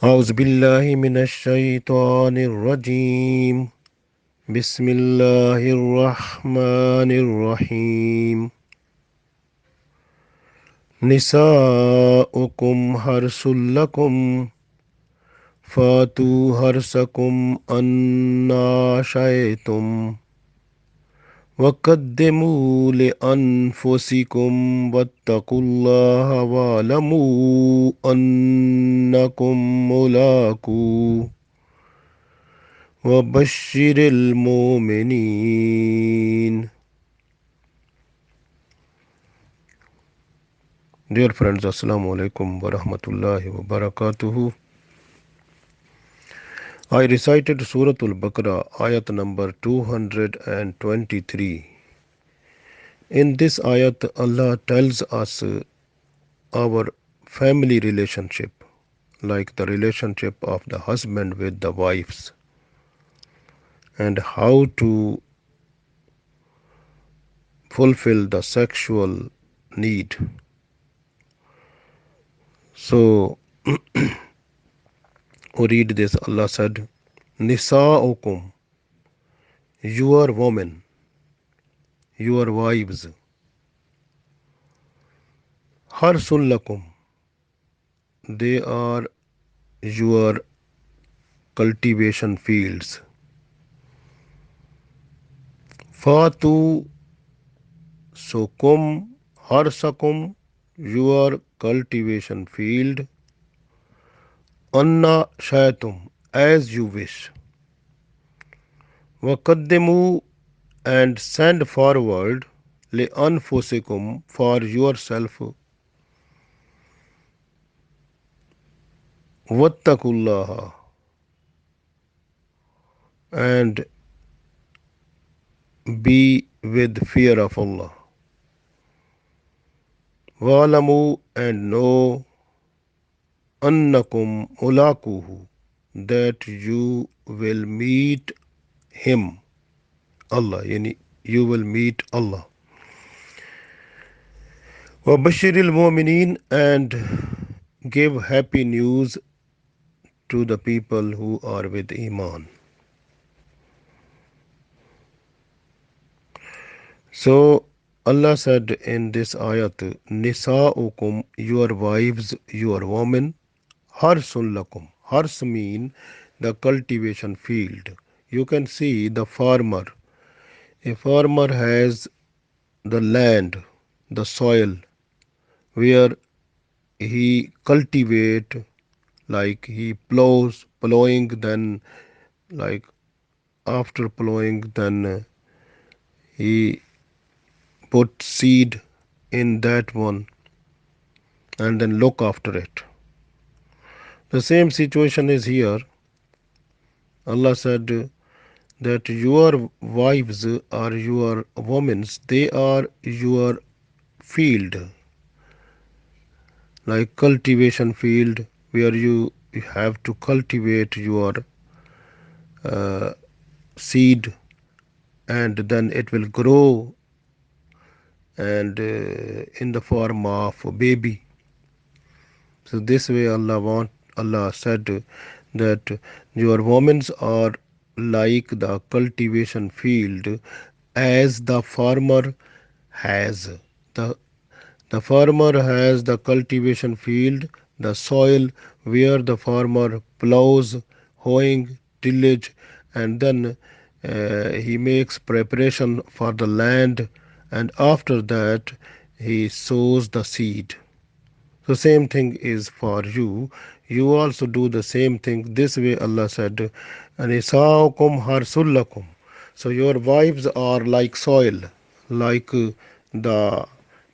أعوذ بالله من الشيطان الرجيم. بسم الله الرحمن الرحيم. نساؤكم حرث لكم فاتوا حرثكم أنّا شئتم وقدموا لأنفسكم واتقوا الله واعلموا أنكم ملاقوه وبشر المؤمنين. Dear friends, Assalamu alaikum wa rahmatullahi wa barakatuhu. I recited Surah Al-Baqarah, ayat number 223. In this ayat, Allah tells us our family relationship, like the relationship of the husband with the wives, and how to fulfill the sexual need. So, we read this. Allah said, Nisa'ukum, your women, your wives, Harsul lakum, they are your cultivation fields. Fatu, so kum, harsakum, your cultivation field. Anna shayatum, as you wish. Wakaddimu, and send forward li anfusikum, for yourself. Wattakullaha, and be with fear of Allah. Wa'lamu, and know, annakum mulakuhu, that you will meet him, Allah, yani you will meet Allah. Wa bashiril mu'minin, and give happy news to the people who are with Iman. So Allah said in this ayat, Nisa'ukum, your wives, your women, Harsun lakum. Hars mean the cultivation field. You can see the farmer. A farmer has the land, the soil, where he cultivate, like he plowing, then like after plowing, then he put seed in that one and then look after it. The same situation is here. Allah said that your wives are your women, they are your field, like cultivation field, where you have to cultivate your uh, seed, and then it will grow, and in the form of a baby. So this way Allah said that your women are like the cultivation field, as the farmer has the farmer has the cultivation field, the soil where the farmer plows, hoeing, tillage, and then he makes preparation for the land, and after that he sows the seed. So same thing is for you. You also do the same thing. This way Allah said, Anisaukum harsullakum. So your wives are like soil, like the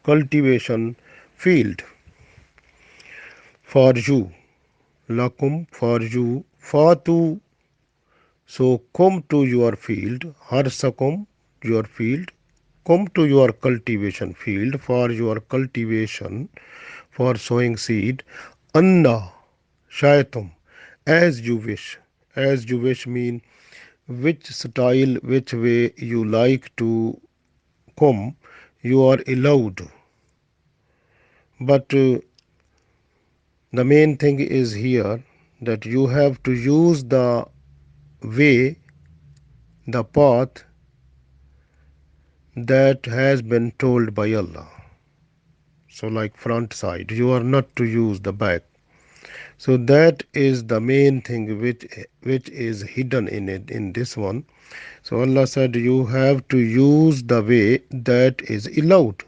cultivation field for you. Lakum, for you. Fatu, so come to your field. Harsakum, your field. Come to your cultivation field for your cultivation, for sowing seed. Anna, shaitum, as you wish. As you wish mean which style, which way you like to come, you are allowed. But the main thing is here that you have to use the way, the path that has been told by Allah. So, like front side, you are not to use the back. So that is the main thing which is hidden in it in this one. So Allah said you have to use the way that is allowed.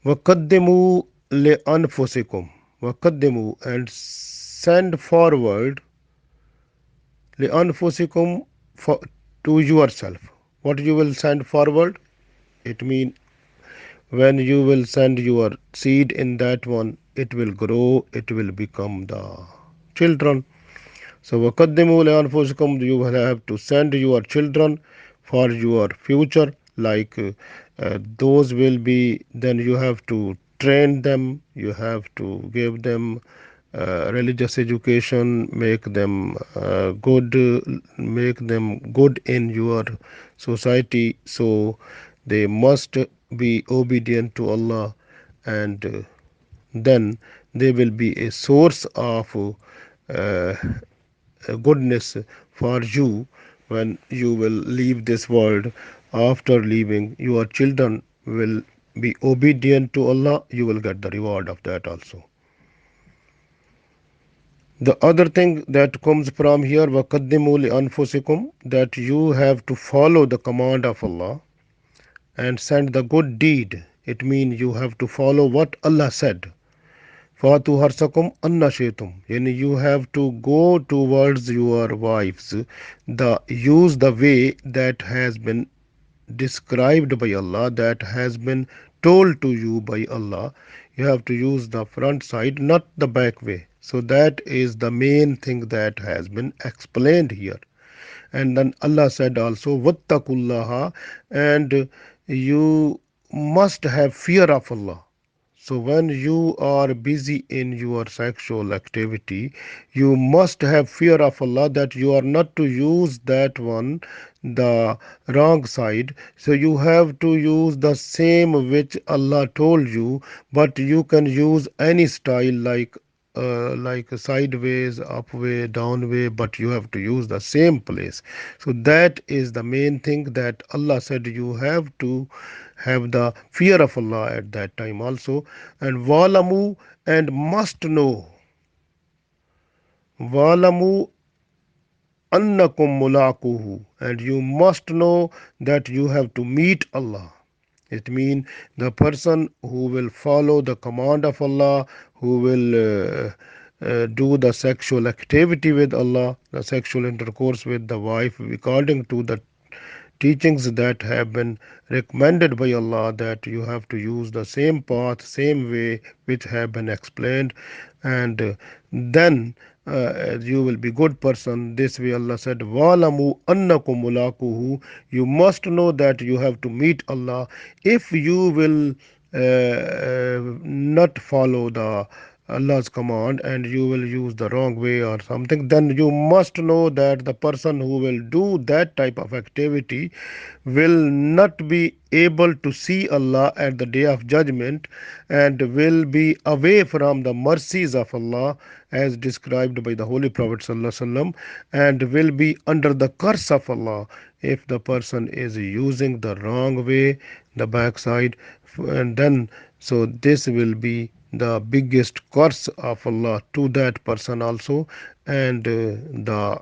وَقَدِّمُوا لِأَنفُسِكُمْ وَقَدِّمُوا, and send forward لِأَنفُسِكُمْ, for, to yourself. What you will send forward? It means when you will send your seed in that one, it will grow, it will become the children. So وَقَدِّمُوا لِأَنفُسِكُمْ, you will have to send your children for your future, like those will be, then you have to train them, you have to give them religious education, make them good in your society. So they must be obedient to Allah, and then they will be a source of goodness for you when you will leave this world. After leaving, your children will be obedient to Allah, you will get the reward of that also. The other thing that comes from here, وَقَدِّمُوا لِأَنفُسِكُمْ, that you have to follow the command of Allah and send the good deed. It means you have to follow what Allah said. Fatu harsakum anna shaitum. Yani you have to go towards your wives, the use the way that has been described by Allah, that has been told to you by Allah. You have to use the front side, not the back way. So that is the main thing that has been explained here. And then Allah said also, Wattakullaha, and you must have fear of Allah. So when you are busy in your sexual activity, you must have fear of Allah, that you are not to use that one, the wrong side. So you have to use the same which Allah told you, but you can use any style, like sideways, up way, down way, but you have to use the same place. So that is the main thing that Allah said you have to have the fear of Allah at that time also. And walamu, and must know, walamu annakum mulaquhu, and you must know that you have to meet Allah. It means the person who will follow the command of Allah, who will do the sexual activity with Allah, the sexual intercourse with the wife, according to the teachings that have been recommended by Allah, that you have to use the same path, same way which have been explained, and then you will be good person. This way Allah said, "Walamu annakum mulaquhu." You must know that you have to meet Allah. If you will not follow the Allah's command and you will use the wrong way or something, then you must know that the person who will do that type of activity will not be able to see Allah at the day of judgment, and will be away from the mercies of Allah as described by the Holy Prophet ﷺ, and will be under the curse of Allah if the person is using the wrong way, the backside. And then, so this will be the biggest curse of Allah to that person also. And the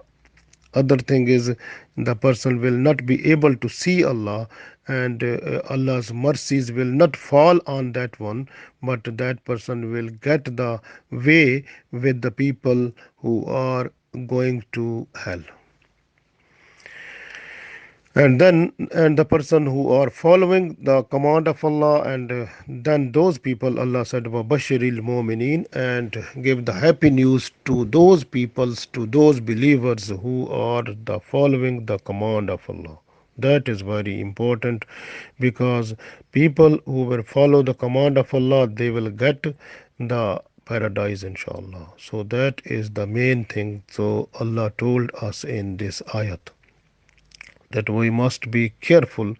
other thing is, the person will not be able to see Allah, and Allah's mercies will not fall on that one, but that person will get the way with the people who are going to hell. And then, and the person who are following the command of Allah, and then those people, Allah said, "Wabashiril mu'minin," and give the happy news to those peoples, to those believers who are the following the command of Allah. That is very important, because people who will follow the command of Allah, they will get the paradise, inshallah. So that is the main thing. So Allah told us in this ayat that we must be careful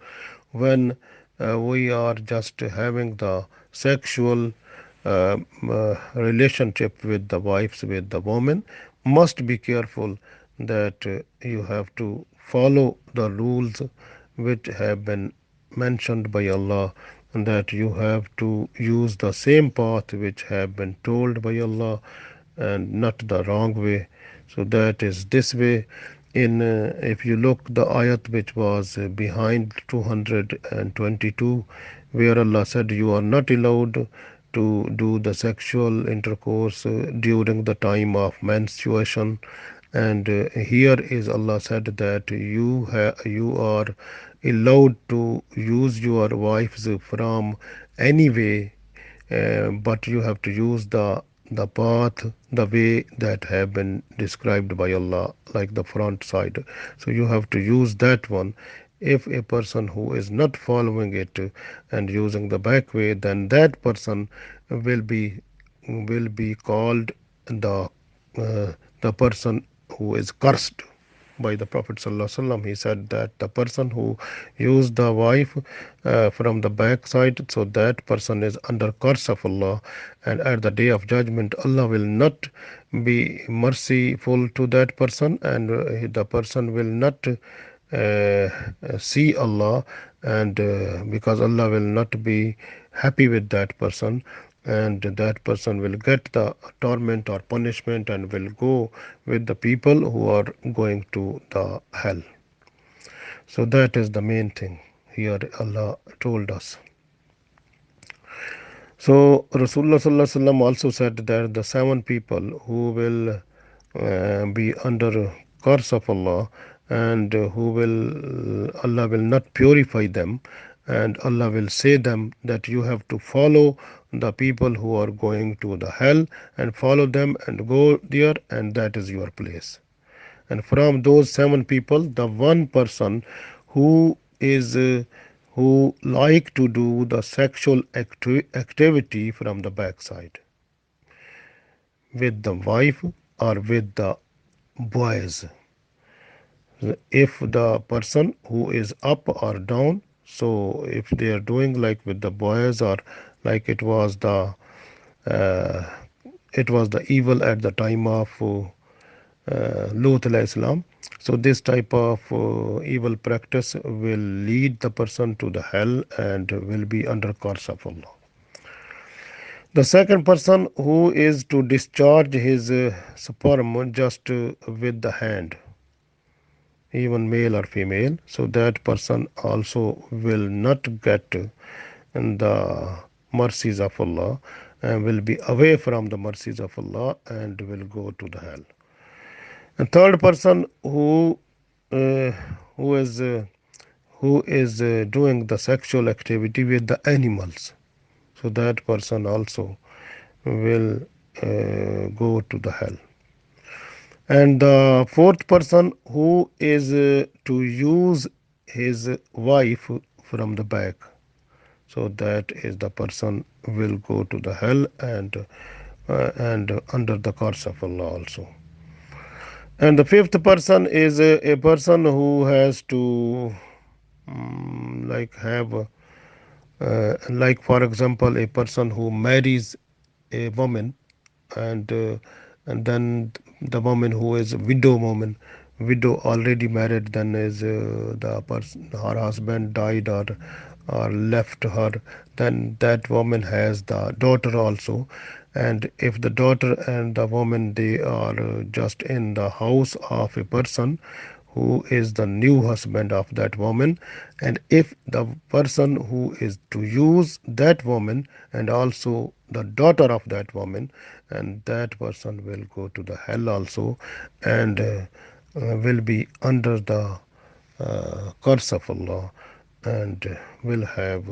when we are just having the sexual relationship with the wives, with the women, must be careful that you have to follow the rules which have been mentioned by Allah, and that you have to use the same path which have been told by Allah and not the wrong way. So that is this way. In if you look the ayat which was behind 222, where Allah said you are not allowed to do the sexual intercourse during the time of menstruation, and here is Allah said that you are allowed to use your wives from any way, but you have to use the path, the way that have been described by Allah, like the front side. So you have to use that one. If a person who is not following it and using the back way, then that person will be called the the person who is cursed by the Prophet ﷺ. He said that the person who used the wife from the backside, so that person is under curse of Allah, and at the day of judgment, Allah will not be merciful to that person, and the person will not see Allah, and because Allah will not be happy with that person, and that person will get the torment or punishment and will go with the people who are going to the hell. So that is the main thing here Allah told us. So Rasulullah Sallallahu Alaihi Wasallam also said that the seven people who will be under curse of Allah, and who will Allah will not purify them, and Allah will say them that you have to follow the people who are going to the hell, and follow them and go there, and that is your place. And from those seven people, the one person who is who like to do the sexual activity from the backside with the wife or with the boys, if the person who is up or down, so if they are doing like with the boys, or like uh, it was the evil at the time of Lut alayhi salam. So this type of evil practice will lead the person to the hell and will be under curse of Allah. The second person who is to discharge his sperm just with the hand, even male or female, so that person also will not get the mercies of Allah, and will be away from the mercies of Allah and will go to the hell. A third person uh, who is uh, who is doing the sexual activity with the animals, so that person also will go to the hell. And the fourth person who is to use his wife from the back, so that is the person will go to the hell, and under the curse of Allah also. And the fifth person is a person who has to like have like for example a person who marries a woman, and then the woman who is widow already married, then is the person, her husband died or left her, then that woman has the daughter also. And if the daughter and the woman, they are just in the house of a person who is the new husband of that woman, and if the person who is to use that woman and also the daughter of that woman, and that person will go to the hell also, and will be under the curse of Allah, and will have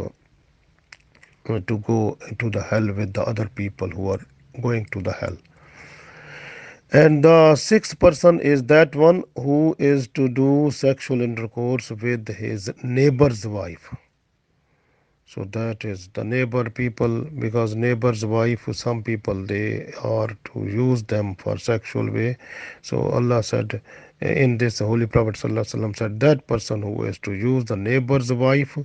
to go to the hell with the other people who are going to the hell. And the sixth person is that one who is to do sexual intercourse with his neighbor's wife. So that is the neighbor people, because neighbor's wife, some people they are to use them for sexual way. So Allah said in this, Holy Prophet ﷺ said that person who is to use the neighbor's wife,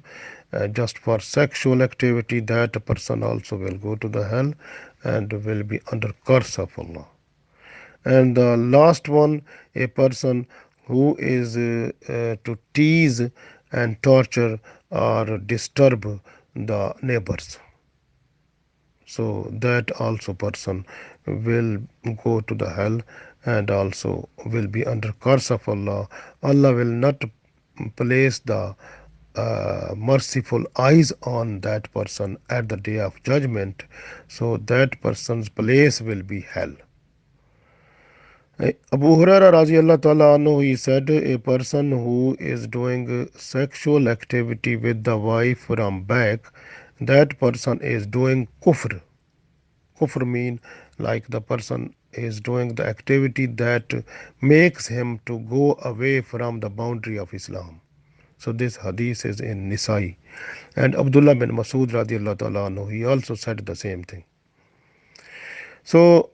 just for sexual activity, that person also will go to the hell and will be under curse of Allah. And the last one, a person who is to tease and torture or disturb the neighbors. So that also person will go to the hell and also will be under curse of Allah. Allah will not place the merciful eyes on that person at the day of judgment. So that person's place will be hell. Abu Huraira radiallahu ta'ala anhu, he said, a person who is doing sexual activity with the wife from back, that person is doing kufr. Kufr mean like the person is doing the activity that makes him to go away from the boundary of Islam. So this hadith is in Nisai. And Abdullah bin Masud radiallahu ta'ala anhu, he also said the same thing. So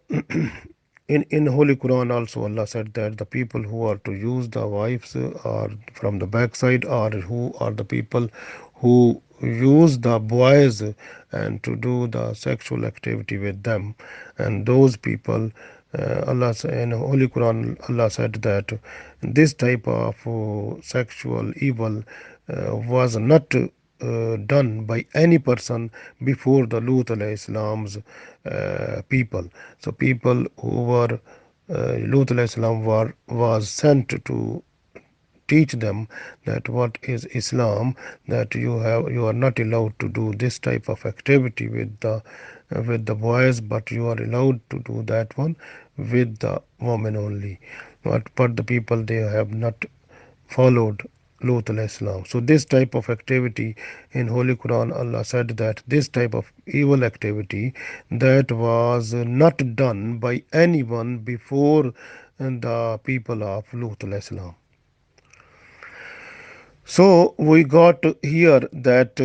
in Holy Quran also Allah said that the people who are to use the wives are from the backside, or who are the people who use the boys and to do the sexual activity with them, and those people, Allah in Holy Quran Allah said that this type of sexual evil was not done by any person before the Lut alayhi salam's people. So people who were Lut alayhi salam was sent to teach them that what is Islam, that you are not allowed to do this type of activity with the boys, but you are allowed to do that one with the women only. But the people, they have not followed Lut alayhi salam. So this type of activity in Holy Quran, Allah said that this type of evil activity that was not done by anyone before the people of Lut alayhi salam. So we got here that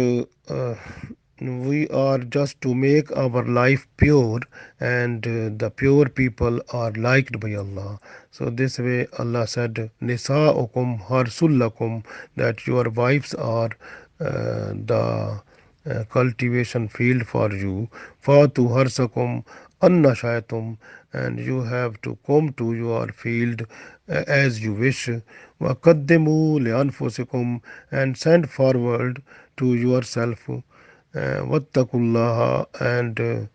we are just to make our life pure, and the pure people are liked by Allah. So this way Allah said, Nisa'ukum harsullakum, that your wives are the cultivation field for you. Fatu harsakum anna shaitum, and you have to come to your field as you wish. وَقَدِّمُوا لِأَنفُسِكُمْ, and send forward to yourself. وَاتَّقُوا اللَّهَ, and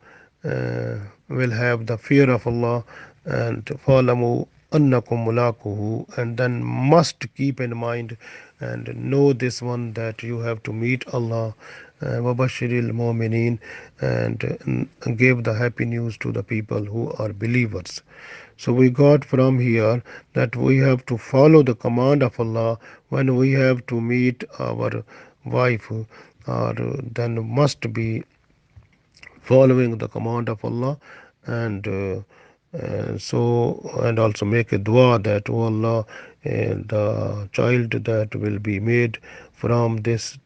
will have the fear of Allah. And فَعْلَمُوا أَنَّكُمْ مُلَاقُوهُ, and then must keep in mind and know this one, that you have to meet Allah. وَبَشِّرِ الْمُؤْمِنِينَ, and give the happy news to the people who are believers. So we got from here that we have to follow the command of Allah when we have to meet our wife, or then must be following the command of Allah. And and also make a dua that, oh Allah, the child that will be made from this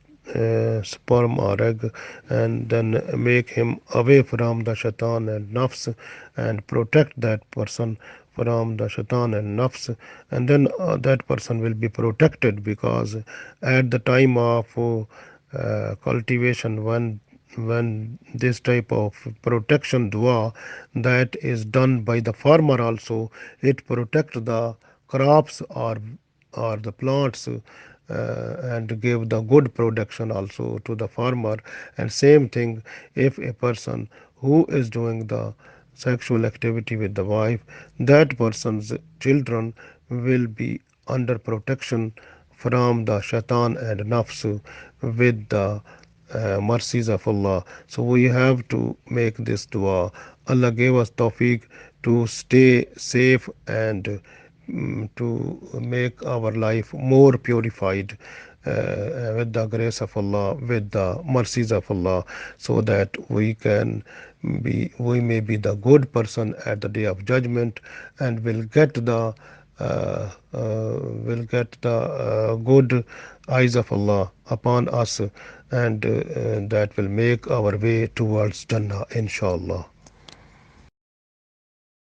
sperm or egg, and then make him away from the shaitan and nafs, and protect that person from the shaitan and nafs. And then that person will be protected, because at the time of cultivation, when this type of protection dua that is done by the farmer also, it protect the crops, or the plants, and give the good production also to the farmer. And same thing, if a person who is doing the sexual activity with the wife, that person's children will be under protection from the shaitan and nafs, with the mercies of Allah. So we have to make this dua. Allah gave us tawfiq to stay safe, and to make our life more purified with the grace of Allah, with the mercies of Allah, so that we may be the good person at the day of judgment, and will get the good eyes of Allah upon us, and that will make our way towards Jannah, inshallah.